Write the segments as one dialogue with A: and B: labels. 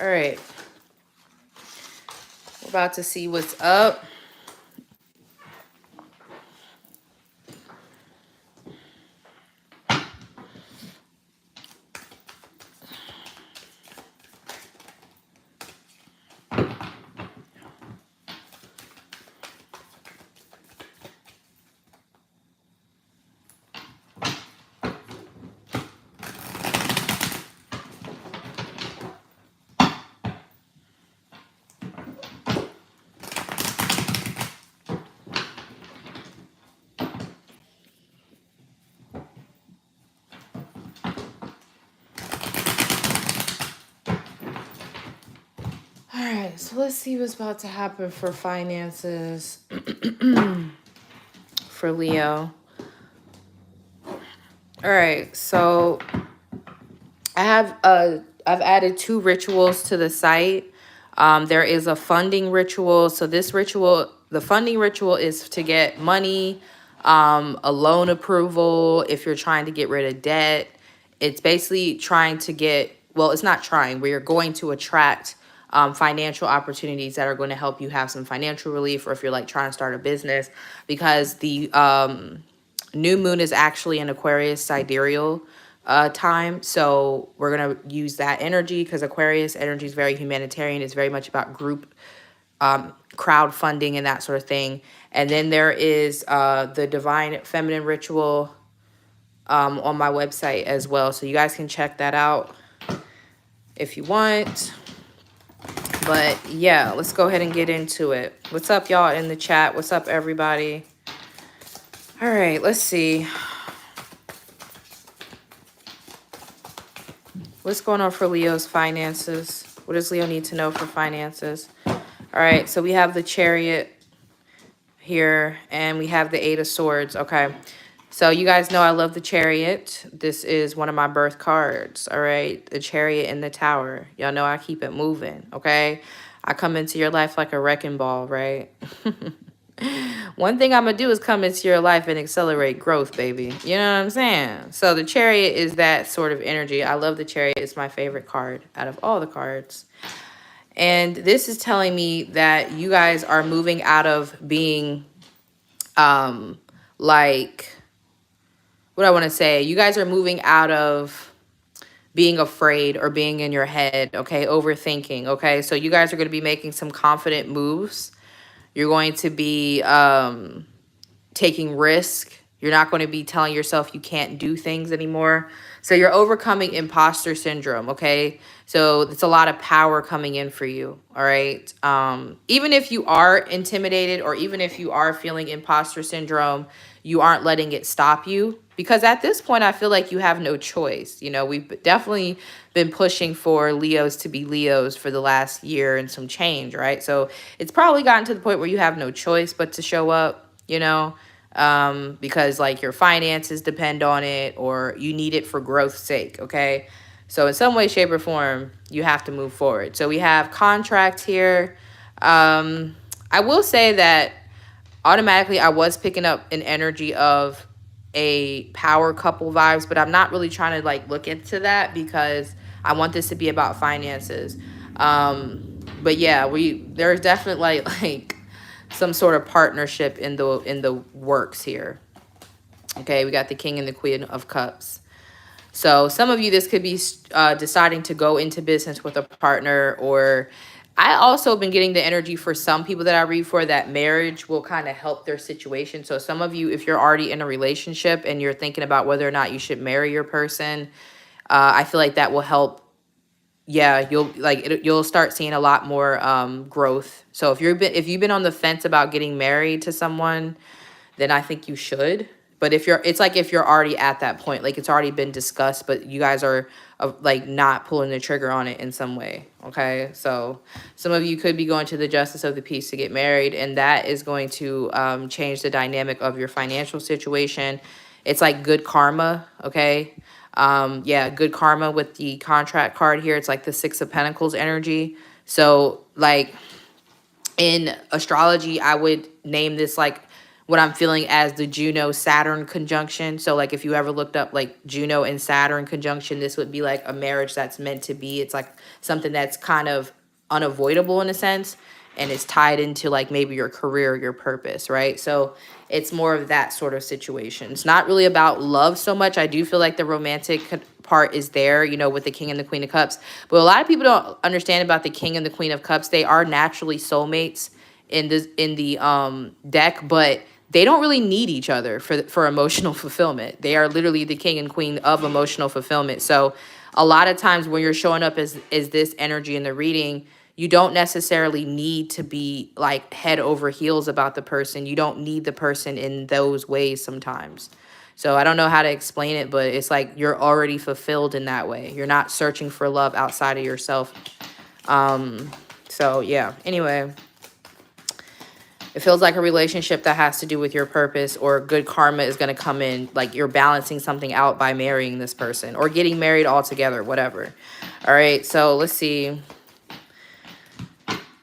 A: All right. We're about to see what's up. All right, so let's see what's about to happen for finances for Leo. All right, so I've added 2 rituals to the site. There is a funding ritual. So this ritual, the funding ritual, is to get money, a loan approval if you're trying to get rid of debt. It's basically trying to get, well, it's not trying, we are going to attract financial opportunities that are going to help you have some financial relief, or if you're like trying to start a business, because the new moon is actually in Aquarius sidereal time. So we're going to use that energy because Aquarius energy is very humanitarian. It's very much about group crowdfunding and that sort of thing. And then there is the divine feminine ritual on my website as well. So you guys can check that out if you want. But yeah, let's go ahead and get into it. What's up, y'all, in the chat? What's up, everybody? All right, let's see. What's going on for Leo's finances? What does Leo need to know for finances? All right, so we have the Chariot here, and we have the 8 of Swords. Okay, so you guys know I love the Chariot. This is one of my birth cards, all right? The Chariot in the Tower. Y'all know I keep it moving, okay? I come into your life like a wrecking ball, right? One thing I'm going to do is come into your life and accelerate growth, baby. You know what I'm saying? So the Chariot is that sort of energy. I love the Chariot. It's my favorite card out of all the cards. And this is telling me that you guys are moving out of being, like, what I want to say. You guys are moving out of being afraid or being in your head, okay? Overthinking, okay? So you guys are going to be making some confident moves. You're going to be taking risk. You're not going to be telling yourself you can't do things anymore. So you're overcoming imposter syndrome, okay? So it's a lot of power coming in for you, all right? Even if you are intimidated, or even if you are feeling imposter syndrome, you aren't letting it stop you. Because at this point, I feel like you have no choice. You know, we've definitely been pushing for Leos to be Leos for the last year and some change, right? So it's probably gotten to the point where you have no choice but to show up, you know, because like your finances depend on it, or you need it for growth's sake, okay? So in some way, shape, or form, you have to move forward. So we have contracts here. I will say that automatically I was picking up an energy of a power couple vibes, but I'm not really trying to like look into that because I want this to be about finances. But yeah, there's definitely like some sort of partnership in the works here. Okay, we got the King and the Queen of Cups. So some of you, this could be deciding to go into business with a partner, or I also been getting the energy for some people that I read for that marriage will kind of help their situation. So some of you, if you're already in a relationship and you're thinking about whether or not you should marry your person, I feel like that will help. Yeah, you'll start seeing a lot more growth. So if you've been on the fence about getting married to someone, then I think you should. But it's like if you're already at that point, like it's already been discussed, but you guys are like not pulling the trigger on it in some way. Okay, so some of you could be going to the Justice of the Peace to get married, and that is going to change the dynamic of your financial situation. It's like good karma. Okay, yeah, good karma with the contract card here. It's like the 6 of Pentacles energy. So like in astrology, I would name this like what I'm feeling as the Juno Saturn conjunction. So like if you ever looked up like Juno and Saturn conjunction, this would be like a marriage that's meant to be. It's like something that's kind of unavoidable in a sense, and it's tied into like maybe your career, your purpose, right? So it's more of that sort of situation. It's not really about love so much. I do feel like the romantic part is there, you know, with the King and the Queen of Cups. But a lot of people don't understand about the King and the Queen of Cups. They are naturally soulmates in the deck, but they don't really need each other for emotional fulfillment. They are literally the king and queen of emotional fulfillment. So a lot of times when you're showing up as this energy in the reading, you don't necessarily need to be like head over heels about the person. You don't need the person in those ways sometimes. So I don't know how to explain it, but it's like you're already fulfilled in that way. You're not searching for love outside of yourself. So yeah, anyway, it feels like a relationship that has to do with your purpose, or good karma is going to come in. Like you're balancing something out by marrying this person or getting married altogether, whatever. All right, so let's see.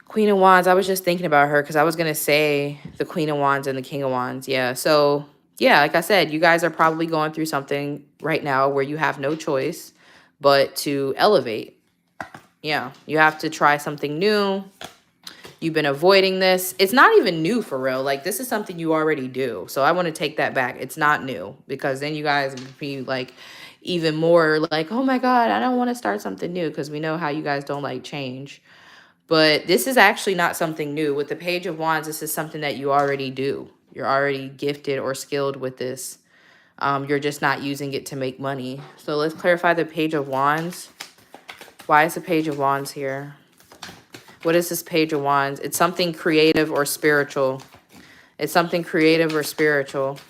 A: Queen of Wands. I was just thinking about her because I was going to say the Queen of Wands and the King of Wands. Yeah, so yeah, like I said, you guys are probably going through something right now where you have no choice but to elevate. Yeah, you have to try something new. You've been avoiding this. It's not even new for real. Like, this is something you already do. So I want to take that back. It's not new, because then you guys would be like even more like, oh my God, I don't want to start something new, because we know how you guys don't like change. But this is actually not something new. With the Page of Wands, this is something that you already do. You're already gifted or skilled with this. You're just not using it to make money. So let's clarify the Page of Wands. Why is the Page of Wands here? What is this Page of Wands? It's something creative or spiritual. It's something creative or spiritual.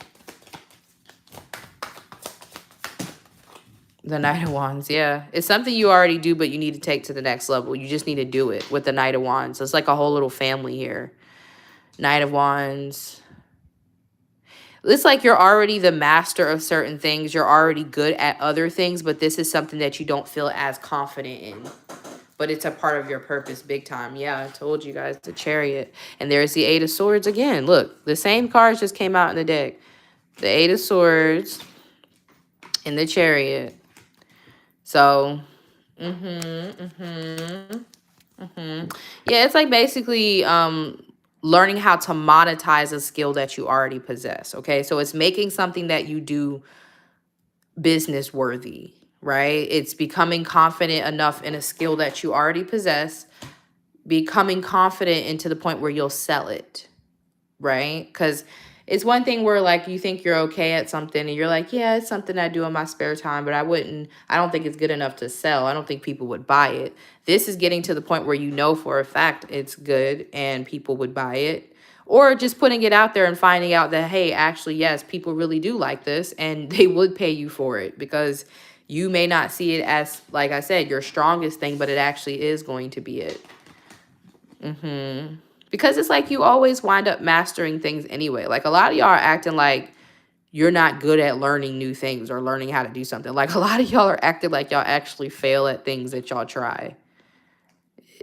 A: The Knight of Wands, yeah. It's something you already do, but you need to take to the next level. You just need to do it with the Knight of Wands. It's like a whole little family here. Knight of Wands. It's like you're already the master of certain things. You're already good at other things, but this is something that you don't feel as confident in. But it's a part of your purpose big time. Yeah, I told you guys, the Chariot. And there's the Eight of Swords again. Look, the same cards just came out in the deck. The Eight of Swords and the Chariot. So, yeah, it's like basically learning how to monetize a skill that you already possess, okay? So it's making something that you do business worthy, right? It's becoming confident enough in a skill that you already possess, becoming confident into the point where you'll sell it, right? Because it's one thing where like you think you're okay at something and you're like, yeah, it's something I do in my spare time, but I don't think it's good enough to sell. I don't think people would buy it. This is getting to the point where you know for a fact it's good and people would buy it. Or just putting it out there and finding out that, hey, actually, yes, people really do like this and they would pay you for it, because you may not see it as, like I said, your strongest thing, but it actually is going to be it. Because it's like you always wind up mastering things anyway. Like a lot of y'all are acting like you're not good at learning new things or learning how to do something. Like a lot of y'all are acting like y'all actually fail at things that y'all try.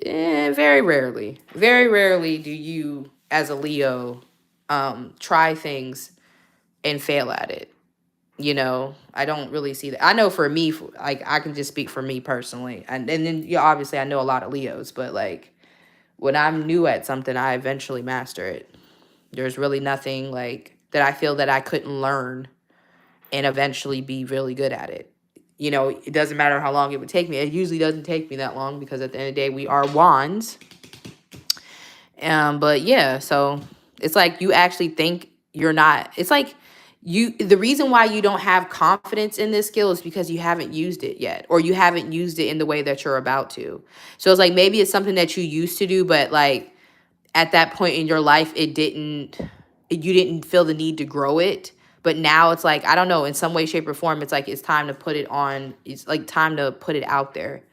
A: Very rarely. Very rarely do you, as a Leo, try things and fail at it. You know, I don't really see that. I know for me, like I can just speak for me personally. And then you obviously I know a lot of Leos, but like when I'm new at something, I eventually master it. There's really nothing like that I feel that I couldn't learn and eventually be really good at it. You know, it doesn't matter how long it would take me. It usually doesn't take me that long, because at the end of the day, we are wands. But yeah, so it's like you actually think you're not. It's like the reason why you don't have confidence in this skill is because you haven't used it yet, or you haven't used it in the way that you're about to. So it's like maybe it's something that you used to do, but like at that point in your life, you didn't feel the need to grow it. But now it's like, I don't know, in some way, shape, or form, it's like it's time to put it on. It's like time to put it out there.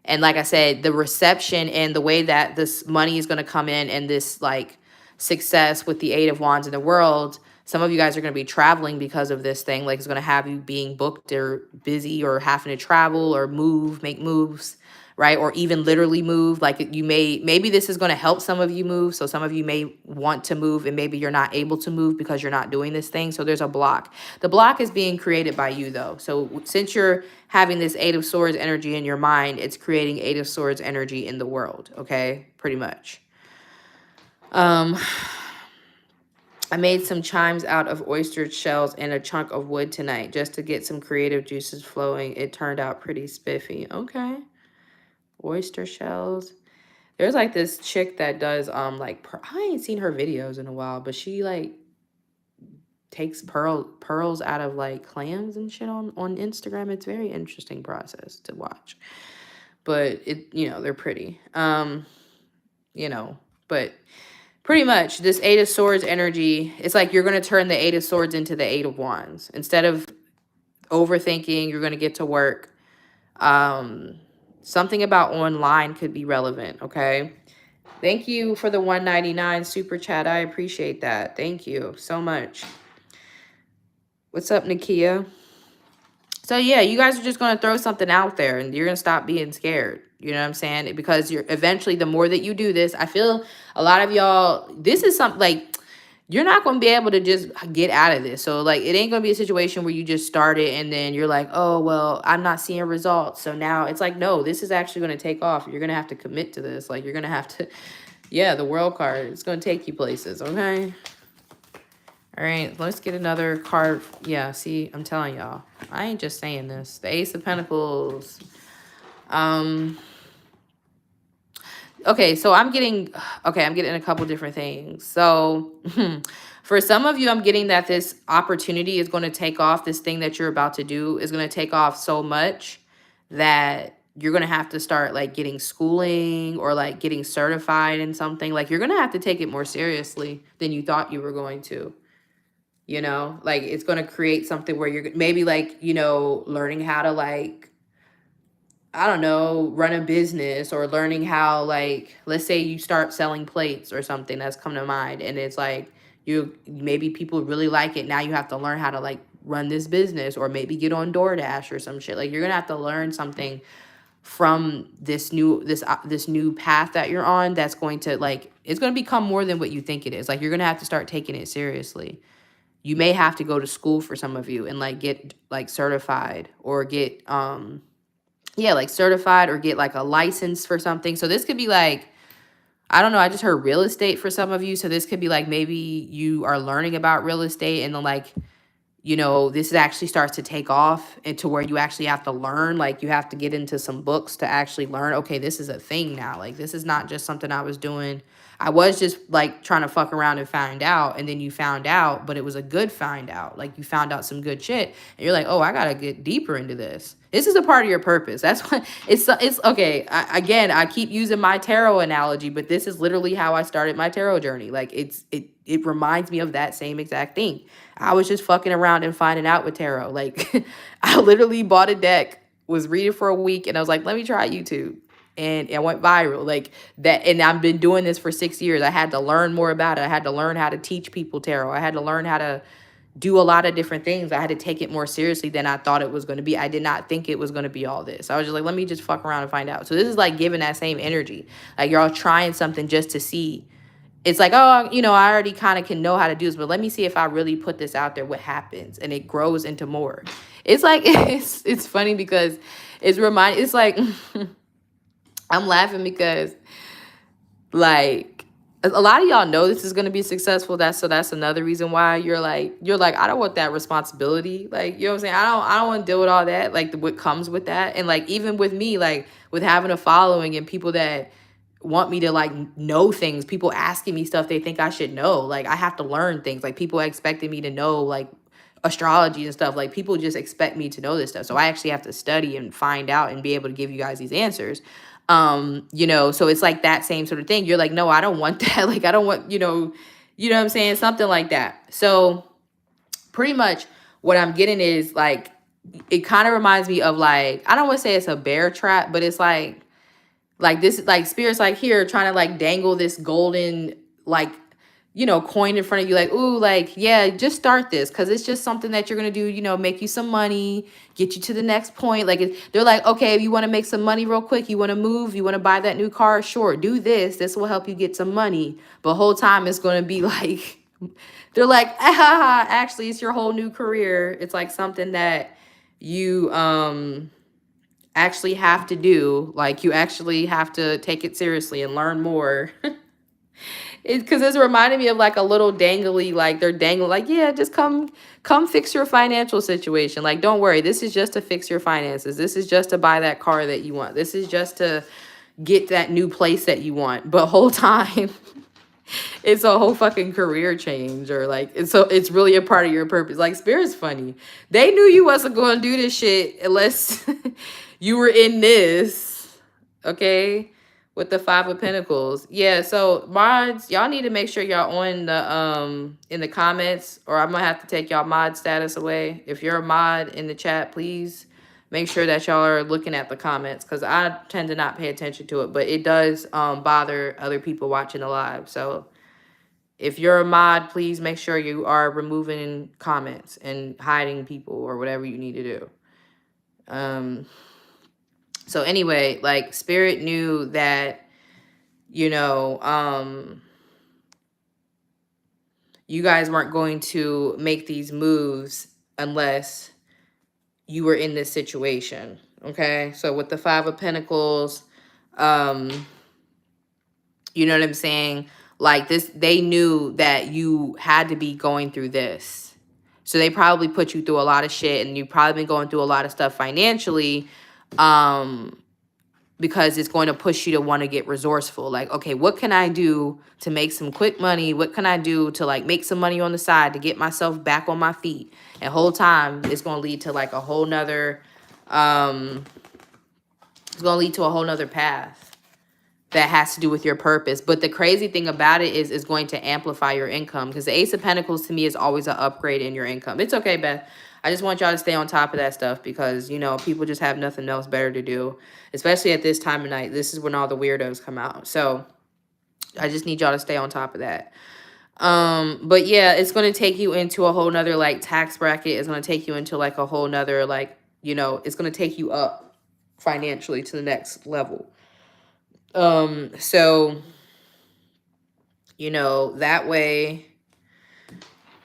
A: And like I said, the reception and the way that this money is going to come in, and this like success with the Eight of Wands in the world, some of you guys are going to be traveling because of this thing. Like it's going to have you being booked or busy or having to travel or make moves. right? Or even literally move. Like you maybe this is going to help some of you move. So some of you may want to move and maybe you're not able to move because you're not doing this thing. So there's a block. The block is being created by you though. So since you're having this Eight of Swords energy in your mind, it's creating Eight of Swords energy in the world. Okay, pretty much. I made some chimes out of oyster shells and a chunk of wood tonight just to get some creative juices flowing. It turned out pretty spiffy. Okay. Oyster shells. There's like this chick that does like I ain't seen her videos in a while, but she like takes pearls out of like clams and shit on Instagram. It's very interesting process to watch. But it, you know, they're pretty. You know, but pretty much this Eight of Swords energy, it's like you're going to turn the Eight of Swords into the Eight of Wands. Instead of overthinking, you're going to get to work. Something about online could be relevant, okay? Thank you for the $1.99 super chat. I appreciate that. Thank you so much. What's up, Nakia? So yeah, you guys are just going to throw something out there and you're going to stop being scared. You know what I'm saying? Because you're eventually, the more that you do this, I feel a lot of y'all, this is something like, you're not going to be able to just get out of this. So like, it ain't going to be a situation where you just start it and then you're like, oh, well, I'm not seeing results. So now it's like, no, this is actually going to take off. You're going to have to commit to this. Like you're going to have to, yeah, the World card, it's going to take you places. Okay. All right, let's get another card. Yeah, see, I'm telling y'all, I ain't just saying this. The Ace of Pentacles. Okay, so I'm getting a couple different things. So for some of you, I'm getting that this opportunity is going to take off. This thing that you're about to do is going to take off so much that you're going to have to start like getting schooling or like getting certified in something. Like you're going to have to take it more seriously than you thought you were going to. You know, like it's going to create something where you're maybe like, you know, learning how to like, I don't know, run a business or learning how like, let's say you start selling plates or something that's come to mind. And it's like, maybe people really like it. Now you have to learn how to like run this business or maybe get on DoorDash or some shit. Like you're going to have to learn something from this new path that you're on. That's going to like, it's going to become more than what you think it is. Like you're going to have to start taking it seriously. You may have to go to school for some of you and like get like certified or get like certified or get like a license for something. So this could be like, I don't know, I just heard real estate for some of you. So this could be like maybe you are learning about real estate and then like, you know, this actually starts to take off into where you actually have to learn. Like you have to get into some books to actually learn, okay, this is a thing now. Like this is not just something I was doing. I was just like trying to fuck around and find out. And then you found out, but it was a good find out. Like you found out some good shit. And you're like, oh, I got to get deeper into this. This is a part of your purpose. That's what it's okay. I keep using my tarot analogy, but this is literally how I started my tarot journey. Like it reminds me of that same exact thing. I was just fucking around and finding out with tarot. Like I literally bought a deck, was reading for a week, and I was like, let me try YouTube. And it went viral like that. And I've been doing this for 6 years. I had to learn more about it. I had to learn how to teach people tarot. I had to learn how to do a lot of different things. I had to take it more seriously than I thought it was going to be. I did not think it was going to be all this. I was just like, let me just fuck around and find out. So this is like giving that same energy. Like you're all trying something just to see. It's like, oh, you know, I already kind of can know how to do this, but let me see if I really put this out there, what happens. And it grows into more. It's like, it's funny because it's like, I'm laughing because like a lot of y'all know this is going to be successful. That's another reason why you're like, I don't want that responsibility. Like, you know what I'm saying? I don't want to deal with all that. Like what comes with that. And like, even with me, like with having a following and people that want me to like know things, people asking me stuff they think I should know. Like I have to learn things. Like people expecting me to know like astrology and stuff. Like people just expect me to know this stuff. So I actually have to study and find out and be able to give you guys these answers. You know, so it's like that same sort of thing. You're like, no, I don't want that. Like, I don't want, you know what I'm saying? Something like that. So pretty much what I'm getting is like, it kind of reminds me of like, I don't want to say it's a bear trap, but it's like this, like spirits like here trying to like dangle this golden, like coin in front of you, like, ooh, like, yeah, just start this, because it's just something that you're gonna do, make you some money, get you to the next point. Like, they're like, okay, if you want to make some money real quick, you want to move, you want to buy that new car, sure, do this will help you get some money. But whole time it's going to be like, they're like, actually, it's your whole new career. It's like something that you actually have to do. Like, you actually have to take it seriously and learn more. Because it's reminding me of like a little dangly, like they're dangling, like, yeah, just come fix your financial situation. Like, don't worry, this is just to fix your finances. This is just to buy that car that you want. This is just to get that new place that you want. But whole time, it's a whole fucking career change, or like, it's really a part of your purpose. Like, Spirit's funny. They knew you wasn't going to do this shit unless you were in this, okay? With the Five of Pentacles. Yeah, so mods, y'all need to make sure y'all on the in the comments, or I'm gonna have to take y'all mod status away. If you're a mod in the chat, please make sure that y'all are looking at the comments, because I tend to not pay attention to it, but it does bother other people watching the live. So if you're a mod, please make sure you are removing comments and hiding people or whatever you need to do. So anyway, like, Spirit knew that, you guys weren't going to make these moves unless you were in this situation. Okay. So with the Five of Pentacles, you know what I'm saying? Like, this, they knew that you had to be going through this. So they probably put you through a lot of shit, and you've probably been going through a lot of stuff financially, because it's going to push you to want to get resourceful. Like, okay, what can I do to make some quick money? What can I do to like make some money on the side to get myself back on my feet? And whole time it's going to lead to like a whole nother, it's going to lead to a whole nother path that has to do with your purpose. But the crazy thing about it is it's going to amplify your income, because the Ace of Pentacles to me is always an upgrade in your income. It's okay, Beth. I just want y'all to stay on top of that stuff, because, people just have nothing else better to do, especially at this time of night. This is when all the weirdos come out. So I just need y'all to stay on top of that. But yeah, it's going to take you into a whole nother like tax bracket. It's going to take you into like a whole nother, like, it's going to take you up financially to the next level. So, that way,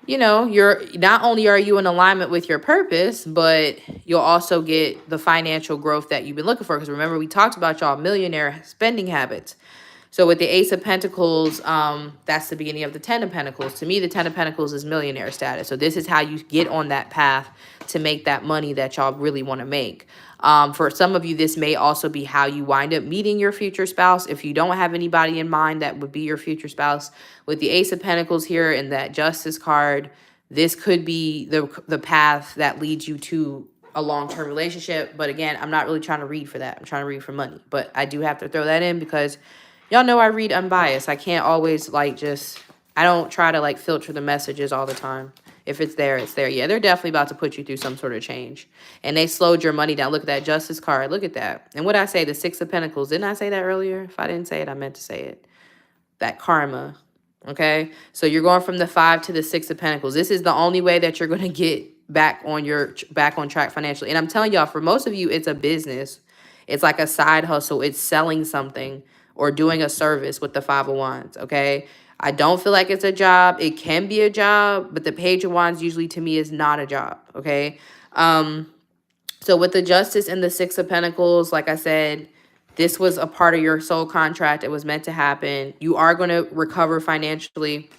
A: you're not only are you in alignment with your purpose, but you'll also get the financial growth that you've been looking for. Because remember, we talked about y'all millionaire spending habits. So with the Ace of Pentacles, that's the beginning of the Ten of Pentacles. To me, the Ten of Pentacles is millionaire status. So this is how you get on that path to make that money that y'all really want to make. For some of you, this may also be how you wind up meeting your future spouse. If you don't have anybody in mind that would be your future spouse, with the Ace of Pentacles here and that Justice card, this could be the path that leads you to a long-term relationship. But again, I'm not really trying to read for that. I'm trying to read for money. But I do have to throw that in because y'all know I read unbiased. I can't always like I don't try to like filter the messages all the time. If it's there, it's there. Yeah, they're definitely about to put you through some sort of change. And they slowed your money down. Look at that Justice card. Look at that. And what I say, the Six of Pentacles. Didn't I say that earlier? If I didn't say it, I meant to say it. That karma. Okay? So you're going from the 5 to the 6 of Pentacles. This is the only way that you're going to get back on track financially. And I'm telling y'all, for most of you, it's a business. It's like a side hustle. It's selling something or doing a service with the 5 of Wands. Okay? I don't feel like it's a job. It can be a job, but the Page of Wands usually to me is not a job, okay? So with the Justice and the 6 of Pentacles, like I said, this was a part of your soul contract. It was meant to happen. You are going to recover financially.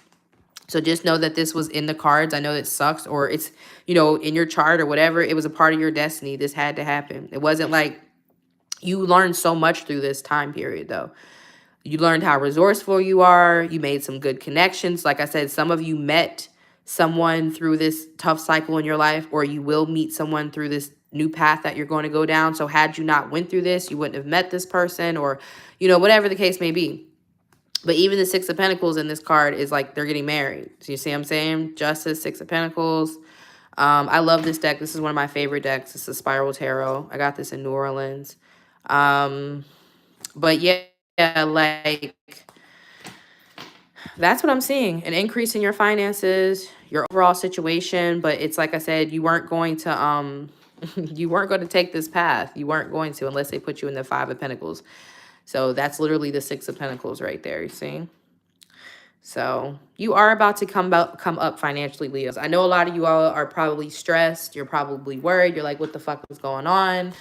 A: So just know that this was in the cards. I know it sucks, or it's, in your chart or whatever. It was a part of your destiny. This had to happen. It wasn't like you learned so much through this time period, though. You learned how resourceful you are. You made some good connections. Like I said, some of you met someone through this tough cycle in your life, or you will meet someone through this new path that you're going to go down. So had you not went through this, you wouldn't have met this person, or, whatever the case may be. But even the 6 of Pentacles in this card is like they're getting married. So you see what I'm saying? Justice, 6 of Pentacles. I love this deck. This is one of my favorite decks. It's a Spiral Tarot. I got this in New Orleans. But yeah, like That's what I'm seeing. An increase in your finances, your overall situation, but it's like I said, you weren't going to you weren't going to take this path. You weren't going to unless they put you in the 5 of Pentacles. So that's literally the 6 of Pentacles right there, you see? So you are about to come up financially, Leos. I know a lot of you all are probably stressed. You're probably worried. You're like, what the fuck is going on?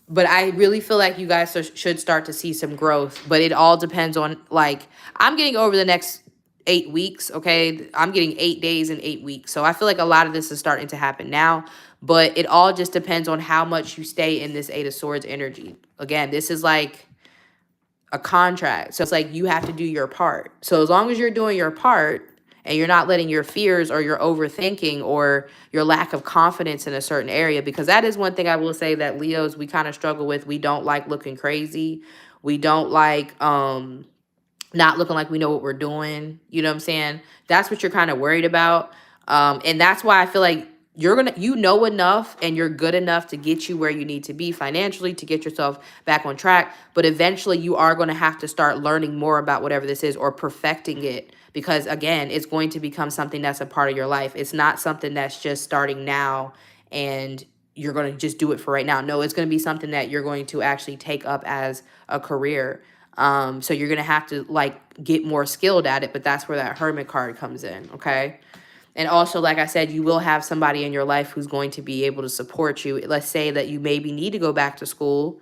A: But I really feel like you guys should start to see some growth. But it all depends on, like, I'm getting over the next 8 weeks, okay? I'm getting 8 days and 8 weeks. So I feel like a lot of this is starting to happen now. But it all just depends on how much you stay in this 8 of Swords energy. Again, this is like a contract. So it's like you have to do your part. So as long as you're doing your part and you're not letting your fears or your overthinking or your lack of confidence in a certain area, because that is one thing I will say that Leos, we kind of struggle with. We don't like looking crazy. We don't like not looking like we know what we're doing. You know what I'm saying? That's what you're kind of worried about. And that's why I feel like you know enough and you're good enough to get you where you need to be financially to get yourself back on track. But eventually you are going to have to start learning more about whatever this is or perfecting it. Because again, it's going to become something that's a part of your life. It's not something that's just starting now and you're going to just do it for right now. No, it's going to be something that you're going to actually take up as a career. So you're going to have to like get more skilled at it, but that's where that Hermit card comes in. Okay. And also, like I said, you will have somebody in your life who's going to be able to support you. Let's say that you maybe need to go back to school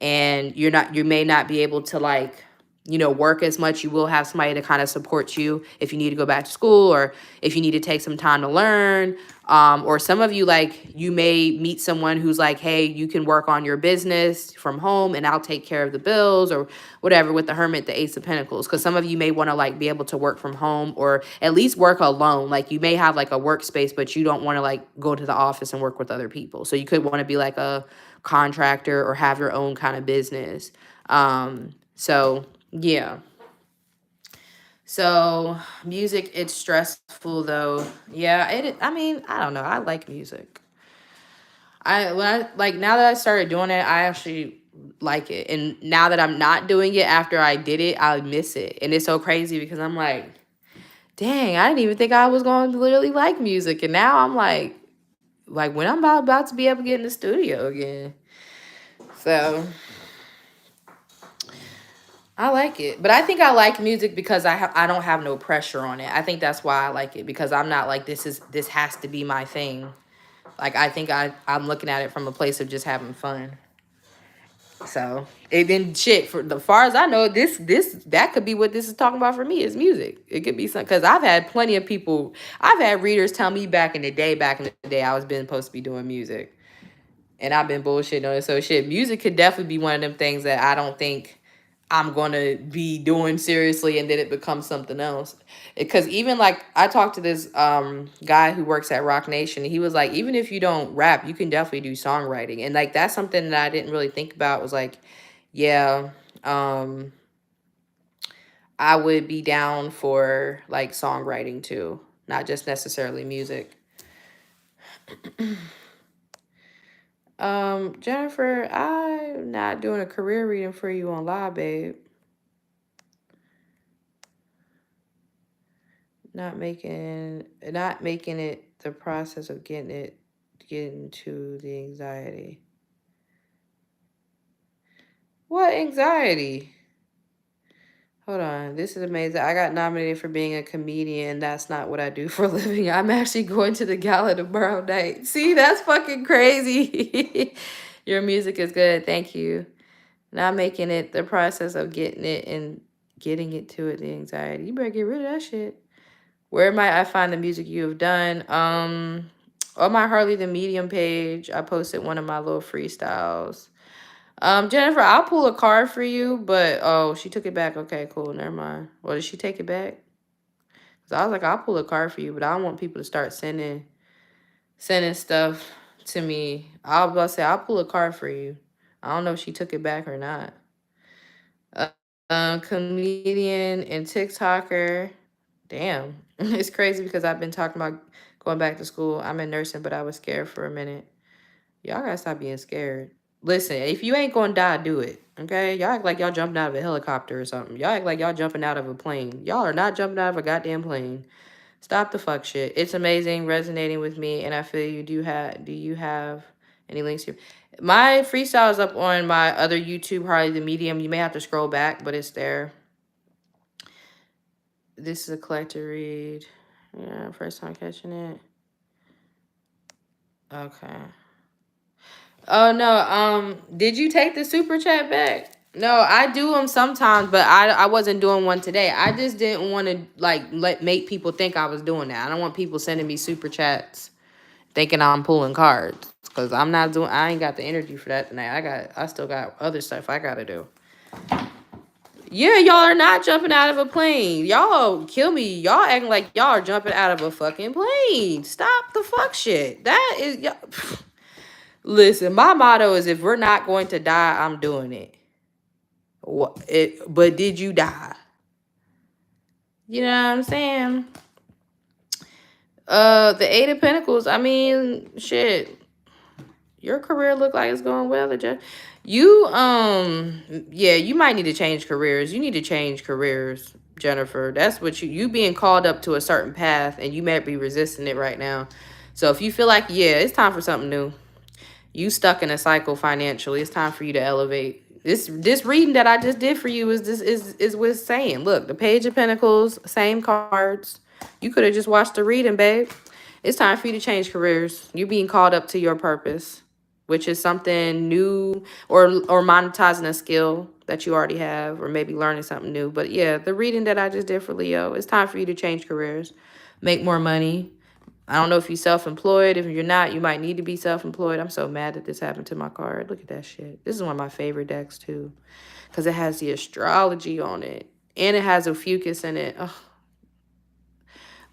A: and you may not be able to like, work as much. You will have somebody to kind of support you if you need to go back to school or if you need to take some time to learn. Or some of you, like, you may meet someone who's like, hey, you can work on your business from home and I'll take care of the bills or whatever with the Hermit, the Ace of Pentacles. Because some of you may want to like be able to work from home or at least work alone. Like you may have like a workspace, but you don't want to like go to the office and work with other people. So you could want to be like a contractor or have your own kind of business. So yeah. So music, it's stressful though. Yeah, I mean, I don't know. I like music. Now that I started doing it, I actually like it. And now that I'm not doing it after I did it, I miss it. And it's so crazy because I'm like, dang, I didn't even think I was going to literally like music. And now I'm like when I'm about to be able to get in the studio again. So I like it, but I think I like music because I don't have no pressure on it. I think that's why I like it because I'm not like this has to be my thing. Like I think I'm looking at it from a place of just having fun. So and then shit for the far as I know, that could be what this is talking about for me is music. It could be something because I've had plenty of people. I've had readers tell me back in the day, I was been supposed to be doing music, and I've been bullshitting on it. So shit, music could definitely be one of them things that I don't think I'm going to be doing seriously and then it becomes something else. Because even like I talked to this guy who works at Rock Nation. He was like, even if you don't rap, you can definitely do songwriting. And like that's something that I didn't really think about was like, yeah, I would be down for like songwriting too, not just necessarily music. Jennifer, I'm not doing a career reading for you on live, babe. Not making it the process of getting to the anxiety. What anxiety? Hold on. This is amazing. I got nominated for being a comedian. That's not what I do for a living. I'm actually going to the gala tomorrow night. See, that's fucking crazy. Your music is good. Thank you. Not making it the process of getting it and getting it to it, the anxiety. You better get rid of that shit. Where might I find the music you have done? On my Harley the Medium page, I posted one of my little freestyles. Jennifer, I'll pull a card for you, but oh, she took it back. Okay, cool. Never mind. Or did she take it back? So I was like, I'll pull a card for you, but I don't want people to start sending stuff to me. I was about to say I'll pull a card for you. I don't know if she took it back or not. Comedian and TikToker. Damn. It's crazy because I've been talking about going back to school. I'm in nursing, but I was scared for a minute. Y'all gotta stop being scared. Listen, if you ain't gonna die, do it. Okay? Y'all act like y'all jumping out of a helicopter or something. Y'all act like y'all jumping out of a plane. Y'all are not jumping out of a goddamn plane. Stop the fuck shit. It's amazing, resonating with me, and I feel you. Do you have any links here? My freestyle is up on my other YouTube, Harley the Medium. You may have to scroll back, but it's there. This is a collector read. Yeah, first time catching it. Okay. Oh no, did you take the super chat back? No, I do them sometimes, but I wasn't doing one today. I just didn't want to like make people think I was doing that. I don't want people sending me super chats thinking I'm pulling cards, because I'm not doing. I ain't got the energy for that tonight. I still got other stuff I gotta do. Yeah, y'all are not jumping out of a plane. Y'all kill me. Y'all acting like y'all are jumping out of a fucking plane. Stop the fuck shit. That is y'all. Listen, my motto is if we're not going to die, I'm doing it. But did you die? You know what I'm saying? The Eight of Pentacles. I mean, shit. Your career look like it's going well, you yeah, you might need to change careers. You need to change careers, Jennifer. That's what you being called up to a certain path, and you might be resisting it right now. So if you feel like, yeah, it's time for something new. You stuck in a cycle financially. It's time for you to elevate. This reading that I just did for you is what's saying. Look, the Page of Pentacles, same cards. You could have just watched the reading, babe. It's time for you to change careers. You're being called up to your purpose, which is something new, or monetizing a skill that you already have, or maybe learning something new. But yeah, the reading that I just did for Leo, it's time for you to change careers, make more money. I don't know if you're self-employed. If you're not, you might need to be self-employed. I'm so mad that this happened to my card. Look at that shit. This is one of my favorite decks, too, because it has the astrology on it, and it has a fucus in it. Oh,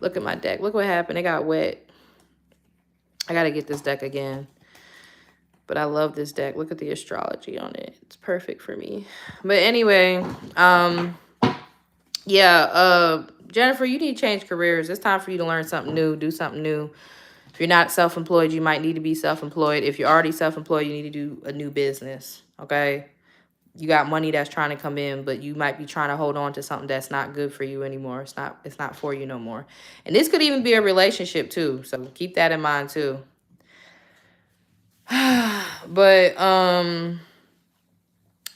A: look at my deck. Look what happened. It got wet. I got to get this deck again. But I love this deck. Look at the astrology on it. It's perfect for me. But anyway, yeah, Jennifer, you need to change careers. It's time for you to learn something new, do something new. If you're not self-employed, you might need to be self-employed. If you're already self-employed, you need to do a new business, okay? You got money that's trying to come in, but you might be trying to hold on to something that's not good for you anymore. It's not for you no more. And this could even be a relationship too, so keep that in mind too. But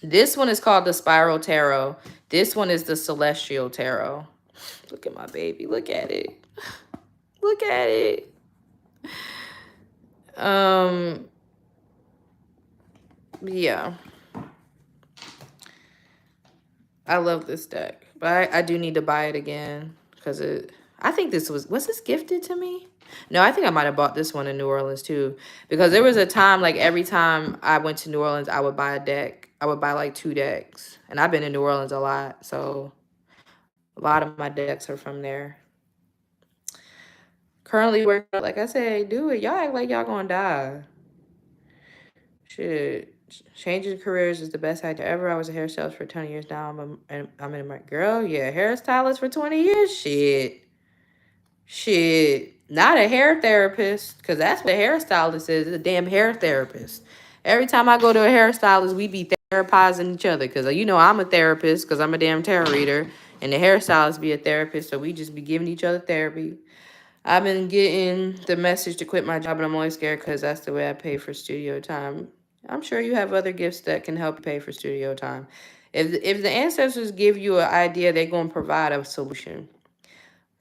A: this one is called the Spiral Tarot. This one is the Celestial Tarot. Look at my baby. Look at it. Look at it. Yeah. I love this deck. But I do need to buy it again. Because I think this was this gifted to me? No, I think I might have bought this one in New Orleans too. Because there was a time, like every time I went to New Orleans, I would buy a deck. I would buy like 2 decks. And I've been in New Orleans a lot. So a lot of my decks are from there. Currently working, like I said, do it. Y'all act like y'all gonna die. Shit. Changing careers is the best idea ever. I was a hairstylist for 20 years now. I'm in my girl. Yeah, hairstylist for 20 years. Shit. Not a hair therapist, because that's what a hairstylist is. It's a damn hair therapist. Every time I go to a hairstylist, we be therapizing each other. Because you know I'm a therapist, because I'm a damn tarot reader. And the hairstylist be a therapist, so we just be giving each other therapy. I've been getting the message to quit my job, but I'm always scared because that's the way I pay for studio time. I'm sure you have other gifts that can help you pay for studio time. If the ancestors give you an idea, they're going to provide a solution.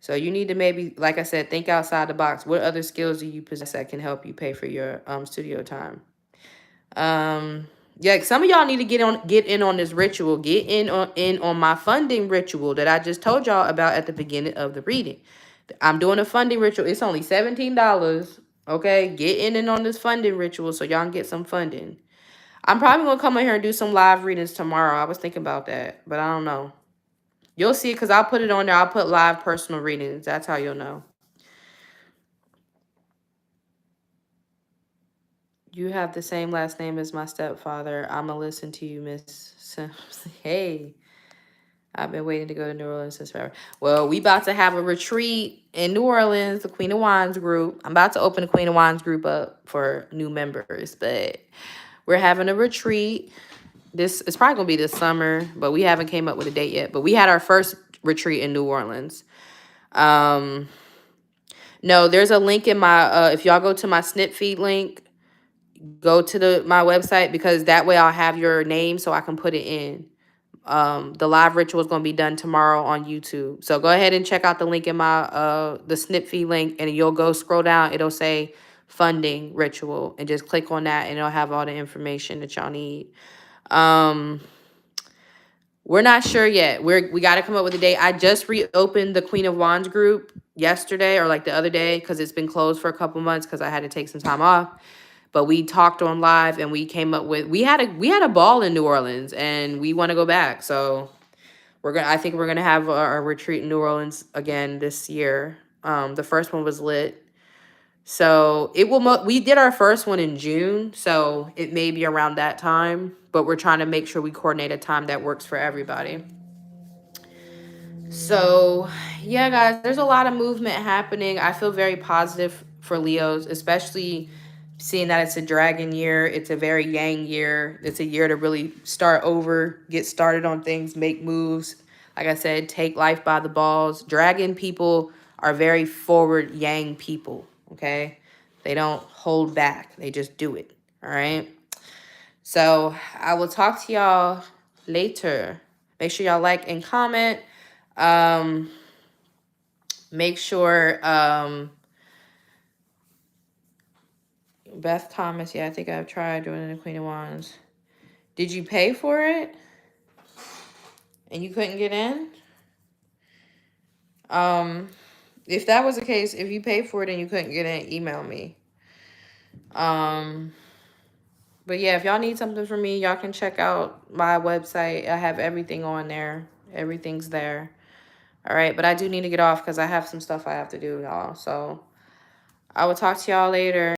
A: So you need to maybe, like I said, think outside the box. What other skills do you possess that can help you pay for your studio time? Yeah, some of y'all need to get in on this ritual. Get in on my funding ritual that I just told y'all about at the beginning of the reading. I'm doing a funding ritual. It's only $17. Okay, get in and on this funding ritual so y'all can get some funding. I'm probably gonna come in here and do some live readings tomorrow. I was thinking about that, but I don't know. You'll see, because I'll put it on there. I'll put live personal readings. That's how you'll know. You have the same last name as my stepfather. I'ma listen to you, Miss Sims. Hey, I've been waiting to go to New Orleans since forever. Well, we about to have a retreat in New Orleans, the Queen of Wands group. I'm about to open the Queen of Wands group up for new members, but We're having a retreat. This is probably gonna be this summer, but we haven't came up with a date yet. But we had our first retreat in New Orleans. No, there's a link in my if y'all go to my snip feed link, go to my website, because that way I'll have your name so I can put it in. The live ritual is going to be done tomorrow on YouTube. So go ahead and check out the link in my the snip feed link, and you'll go scroll down. It'll say funding ritual, and just click on that, and it'll have all the information that y'all need. We're not sure yet. We got to come up with a date. I just reopened the Queen of Wands group yesterday, or like the other day, because it's been closed for a couple months because I had to take some time off. But we talked on live, and we came up with, we had a ball in New Orleans, and we want to go back. So I think we're gonna have a retreat in New Orleans again this year. The first one was lit. So we did our first one in June, so it may be around that time, but we're trying to make sure we coordinate a time that works for everybody. So yeah, guys, there's a lot of movement happening. I feel very positive for Leos, especially seeing that it's a dragon year. It's a very yang year. It's a year to really start over, get started on things, make moves. Like I said, take life by the balls. Dragon people are very forward yang people, okay? They don't hold back. They just do it, all right? So I will talk to y'all later. Make sure y'all like and comment. Make sure Beth Thomas, yeah, I think I've tried doing the Queen of Wands. Did you pay for it and you couldn't get in? If that was the case, if you paid for it and you couldn't get in, email me. But yeah, if y'all need something from me, y'all can check out my website. I have everything on there. Everything's there. All right, but I do need to get off because I have some stuff I have to do, y'all. So I will talk to y'all later.